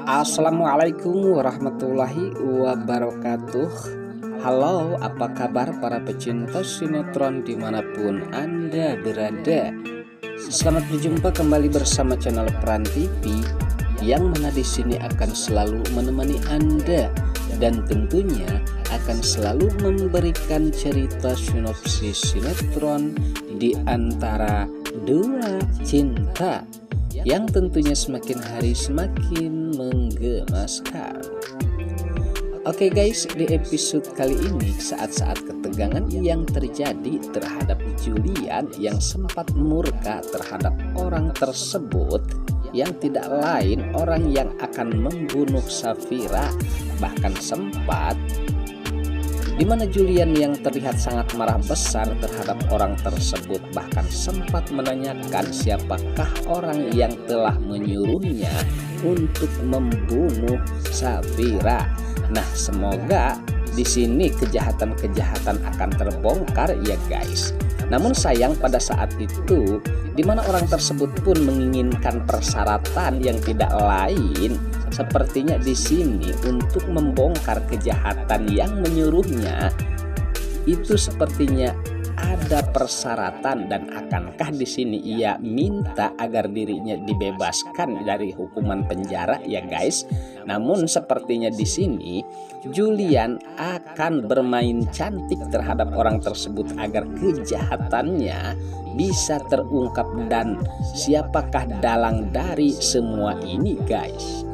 Assalamualaikum warahmatullahi wabarakatuh. Halo, apa kabar para pecinta sinetron dimanapun Anda berada? Selamat berjumpa kembali bersama channel Peran TV, yang mana di sini akan selalu menemani Anda dan tentunya akan selalu memberikan cerita sinopsis sinetron di antara dua cinta yang tentunya semakin hari semakin menggemaskan. Oke guys, di episode kali ini saat-saat ketegangan yang terjadi terhadap Julian yang sempat murka terhadap orang tersebut, yang tidak lain orang yang akan membunuh Safira, bahkan sempat di mana Julian yang terlihat sangat marah besar terhadap orang tersebut, bahkan sempat menanyakan siapakah orang yang telah menyuruhnya untuk membunuh Safira. Nah, semoga di sini kejahatan-kejahatan akan terbongkar ya guys. Namun sayang pada saat itu di mana orang tersebut pun menginginkan persyaratan yang tidak lain sepertinya di sini untuk membongkar kejahatan yang menyuruhnya. Itu sepertinya ada persyaratan, dan akankah di sini ia minta agar dirinya dibebaskan dari hukuman penjara ya guys. Namun sepertinya di sini Julian akan bermain cantik terhadap orang tersebut agar kejahatannya bisa terungkap dan siapakah dalang dari semua ini guys.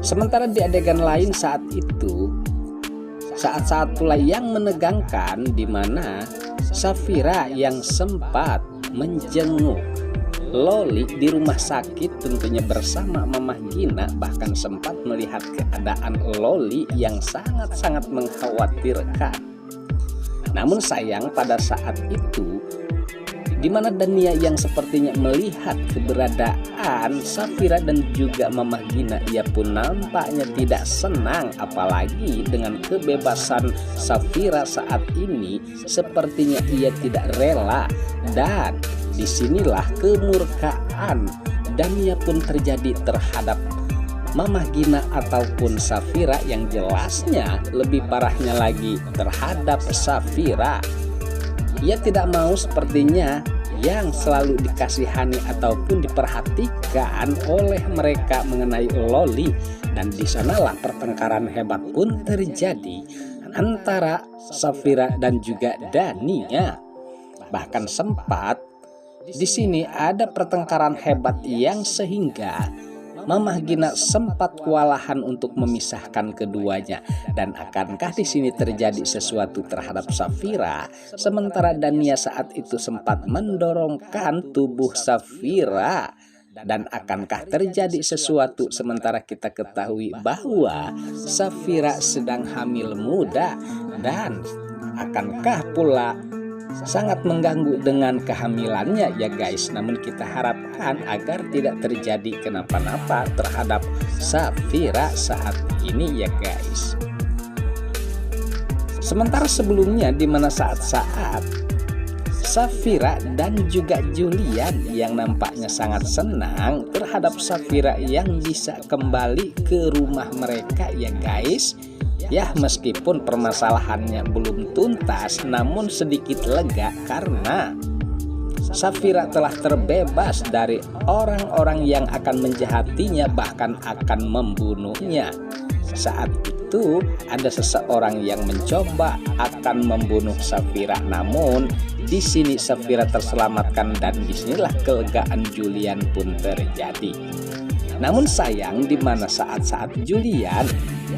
Sementara di adegan lain saat pula yang menegangkan, di mana Safira yang sempat menjenguk Loli di rumah sakit tentunya bersama Mamah Gina, bahkan sempat melihat keadaan Loli yang sangat-sangat mengkhawatirkan. Namun sayang pada saat itu di mana Dania yang sepertinya melihat keberadaan Safira dan juga Mamah Gina, ia pun nampaknya tidak senang, apalagi dengan kebebasan Safira saat ini sepertinya ia tidak rela. Dan disinilah kemurkaan Dania pun terjadi terhadap Mamah Gina ataupun Safira, yang jelasnya lebih parahnya lagi terhadap Safira. Ia tidak mau sepertinya yang selalu dikasihani ataupun diperhatikan oleh mereka mengenai Loli, dan di sanalah pertengkaran hebat pun terjadi antara Safira dan juga Dania. Bahkan sempat di sini ada pertengkaran hebat yang sehingga Mamah Gina sempat kewalahan untuk memisahkan keduanya. Dan akankah di sini terjadi sesuatu terhadap Safira, sementara Dania saat itu sempat mendorongkan tubuh Safira? Dan akankah terjadi sesuatu sementara kita ketahui bahwa Safira sedang hamil muda, dan akankah pula sangat mengganggu dengan kehamilannya ya guys. Namun kita harapkan agar tidak terjadi kenapa-napa terhadap Safira saat ini ya guys. Sementara sebelumnya di mana saat-saat Safira dan juga Julian yang nampaknya sangat senang terhadap Safira yang bisa kembali ke rumah mereka ya guys. Ya, meskipun permasalahannya belum tuntas, namun sedikit lega karena Safira telah terbebas dari orang-orang yang akan menjahatinya, bahkan akan membunuhnya. Saat itu ada seseorang yang mencoba akan membunuh Safira, namun di sini Safira terselamatkan, dan disinilah kelegaan Julian pun terjadi. Namun sayang di mana saat-saat Julian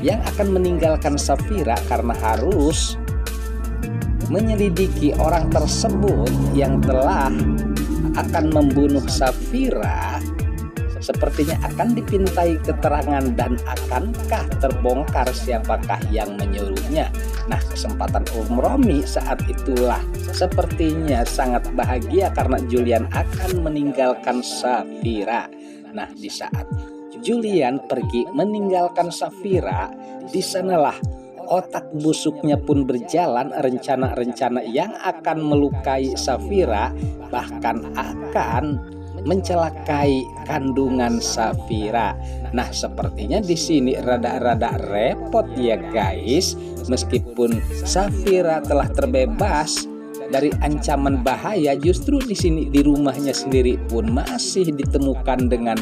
yang akan meninggalkan Safira karena harus menyelidiki orang tersebut yang telah akan membunuh Safira, sepertinya akan dipintai keterangan dan akankah terbongkar siapakah yang menyuruhnya. Nah, kesempatan Romi saat itulah sepertinya sangat bahagia karena Julian akan meninggalkan Safira. Nah, di saat Julian pergi meninggalkan Safira, di sanalah otak busuknya pun berjalan, rencana-rencana yang akan melukai Safira, bahkan akan mencelakai kandungan Safira. Nah, sepertinya di sini rada-rada repot ya guys. Meskipun Safira telah terbebas dari ancaman bahaya, justru di sini di rumahnya sendiri pun masih ditemukan dengan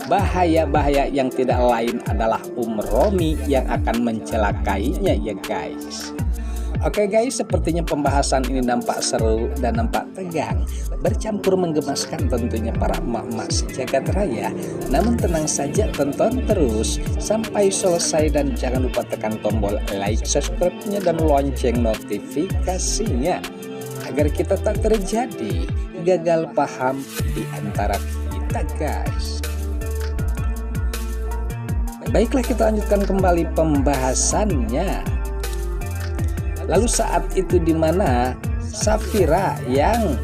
bahaya-bahaya yang tidak lain adalah Romi yang akan mencelakainya ya guys. Oke guys, sepertinya pembahasan ini nampak seru dan nampak tegang, bercampur menggemaskan tentunya para emak-emak sejagat raya. Namun tenang saja, tonton terus sampai selesai dan jangan lupa tekan tombol like, subscribe-nya dan lonceng notifikasinya agar kita tak terjadi gagal paham di antara kita guys. Baiklah, kita lanjutkan kembali pembahasannya. Lalu saat itu di mana Safira yang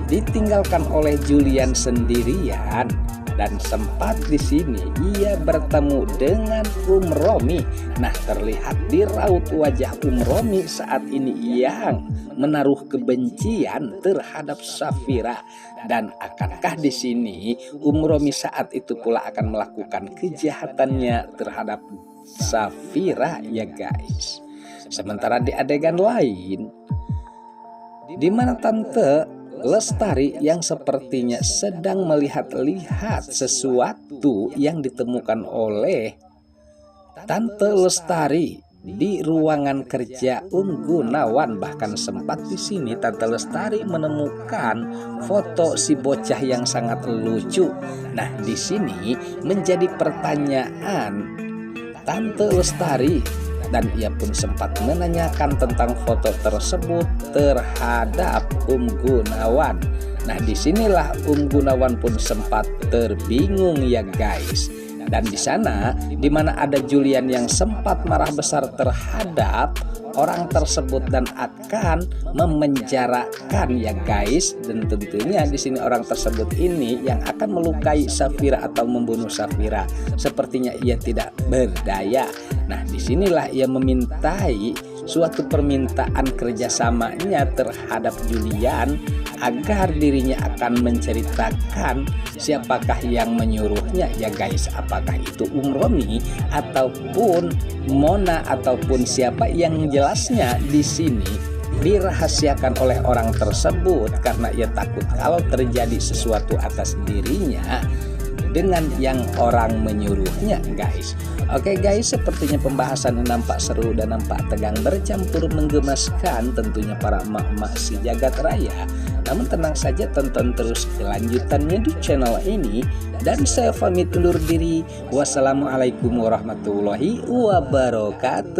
ditinggalkan oleh Julian sendirian dan sempat di sini ia bertemu dengan Romi. Nah, terlihat di raut wajah Romi saat ini yang menaruh kebencian terhadap Safira, dan akankah di sini Romi saat itu pula akan melakukan kejahatannya terhadap Safira ya guys. Sementara di adegan lain, di mana Tante Lestari yang sepertinya sedang melihat-lihat sesuatu yang ditemukan oleh Tante Lestari di ruangan kerja Gunawan. Bahkan sempat di sini Tante Lestari menemukan foto si bocah yang sangat lucu. Nah, di sini menjadi pertanyaan Tante Lestari, dan ia pun sempat menanyakan tentang foto tersebut terhadap Gunawan. Nah, disinilah Gunawan pun sempat terbingung ya guys. Dan di sana di mana ada Julian yang sempat marah besar terhadap orang tersebut dan akan memenjarakan ya guys. Dan tentunya di sini orang tersebut ini yang akan melukai Safira atau membunuh Safira. Sepertinya ia tidak berdaya. Nah, disinilah ia memintai suatu permintaan kerjasamanya terhadap Julian agar dirinya akan menceritakan siapakah yang menyuruhnya ya guys. Apakah itu Romi ataupun Mona ataupun siapa, yang jelasnya di sini dirahasiakan oleh orang tersebut karena ia takut kalau terjadi sesuatu atas dirinya dengan yang orang menyuruhnya guys. Oke guys, sepertinya pembahasan nampak seru dan nampak tegang, bercampur menggemaskan tentunya para emak-emak si jagat raya. Namun tenang saja, tonton terus kelanjutannya di channel ini. Dan saya pamit undur diri. Wassalamualaikum warahmatullahi wabarakatuh.